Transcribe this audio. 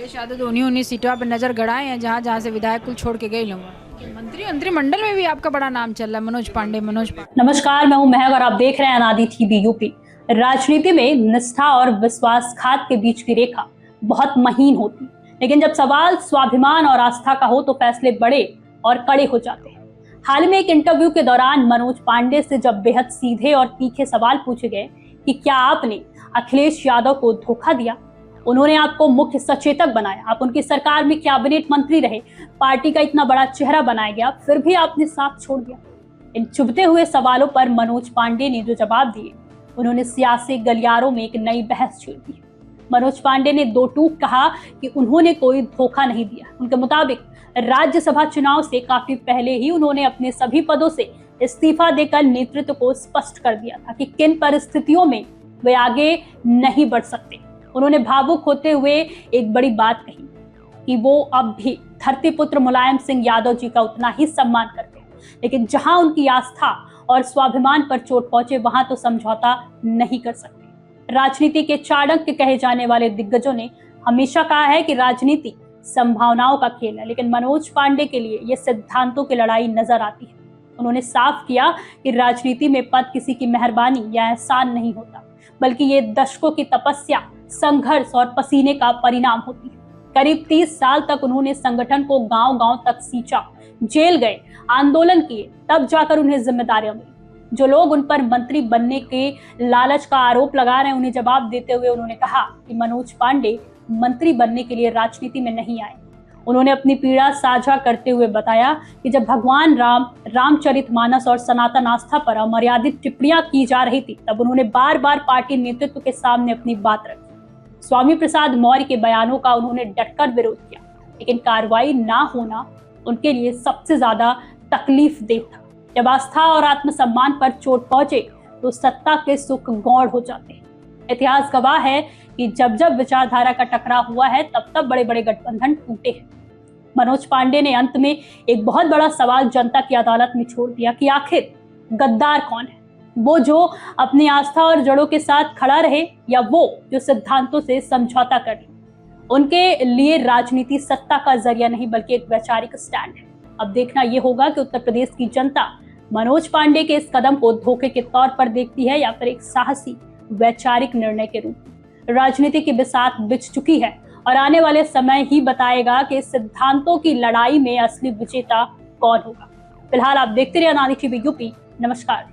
अखिलेश यादव तो उन्हीं सीटों पर नजर गड़ाए हैं जहां जहां से विधायक कुल छोड़ के गए लोग। मंत्रिमंडल में भी आपका बड़ा नाम चल रहा है, मनोज पांडे। नमस्कार, मैं हूं महक और आप देख रहे हैं अनादि टीवी यूपी। राजनीति में निष्ठा और विश्वासघात के बीच की रेखा बहुत महीन होती, लेकिन जब सवाल स्वाभिमान और आस्था का हो तो फैसले बड़े और कड़े हो जाते हैं। हाल में एक इंटरव्यू के दौरान मनोज पांडे से जब बेहद सीधे और तीखे सवाल पूछे गए कि क्या आपने अखिलेश यादव को धोखा दिया, उन्होंने आपको मुख्य सचेतक बनाया, आप उनकी सरकार में कैबिनेट मंत्री रहे, पार्टी का इतना बड़ा चेहरा बनाया गया, फिर भी आपने साथ छोड़ दिया। इन चुभते हुए सवालों पर मनोज पांडे ने जो जवाब दिए, उन्होंने सियासी गलियारों में एक नई बहस छेड़ दी। मनोज पांडे ने दो टूक कहा कि उन्होंने कोई धोखा नहीं दिया। उनके मुताबिक राज्यसभा चुनाव से काफी पहले ही उन्होंने अपने सभी पदों से इस्तीफा देकर नेतृत्व को स्पष्ट कर दिया था कि किन परिस्थितियों में वे आगे नहीं बढ़ सकते। उन्होंने भावुक होते हुए एक बड़ी बात कही कि वो अब भी धरतीपुत्र मुलायम सिंह यादव जी का उतना ही सम्मान करते हैं, लेकिन जहां उनकी आस्था और स्वाभिमान पर चोट पहुंचे वहां तो समझौता नहीं कर सकते। राजनीति के चाणक्य कहे जाने वाले दिग्गजों ने हमेशा कहा है कि राजनीति संभावनाओं का खेल है, लेकिन मनोज पांडे के लिए यह सिद्धांतों की लड़ाई नजर आती है। उन्होंने साफ किया कि राजनीति में पद किसी की मेहरबानी या एहसान नहीं होता, बल्कि ये दशकों की तपस्या, संघर्ष और पसीने का परिणाम होती है। करीब 30 साल तक उन्होंने संगठन को गांव-गांव तक सींचा, जेल गए, आंदोलन किए, तब जाकर उन्हें जिम्मेदारियां मिली। जो लोग उन पर मंत्री बनने के लालच का आरोप लगा रहे हैं, उन्हें जवाब देते हुए उन्होंने कहा कि मनोज पांडे मंत्री बनने के लिए राजनीति में नहीं आए। उन्होंने अपनी पीड़ा साझा करते हुए बताया कि जब भगवान राम, रामचरितमानस और सनातन आस्था पर अमर्यादित टिप्पणियां की जा रही थी, तब उन्होंने बार बार पार्टी नेतृत्व के सामने अपनी बात रखी। स्वामी प्रसाद मौर्य के बयानों का उन्होंने डटकर विरोध किया, लेकिन कार्रवाई ना होना उनके लिए सबसे ज्यादा तकलीफदेह था। जब आस्था और आत्मसम्मान पर चोट पहुंचे तो सत्ता के सुख गौड़ हो जाते हैं। इतिहास गवाह है कि जब जब विचारधारा का टकराव हुआ है, तब तब बड़े बड़े गठबंधन टूटे हैं। मनोज पांडे ने अंत में एक बहुत बड़ा सवाल जनता की अदालत में छोड़ दिया कि आखिर गद्दार कौन है, वो जो अपनी आस्था और जड़ों के साथ खड़ा रहे या वो जो सिद्धांतों से समझौता कर ले। उनके लिए राजनीति सत्ता का जरिया नहीं बल्कि एक वैचारिक स्टैंड है। अब देखना यह होगा कि उत्तर प्रदेश की जनता मनोज पांडे के इस कदम को धोखे के तौर पर देखती है या फिर एक साहसी वैचारिक निर्णय के रूप में। राजनीति की बिसात बिछ चुकी है और आने वाले समय ही बताएगा कि सिद्धांतों की लड़ाई में असली विजेता कौन होगा। फिलहाल आप देखते रहिए अनादि टीवी यूपी। नमस्कार।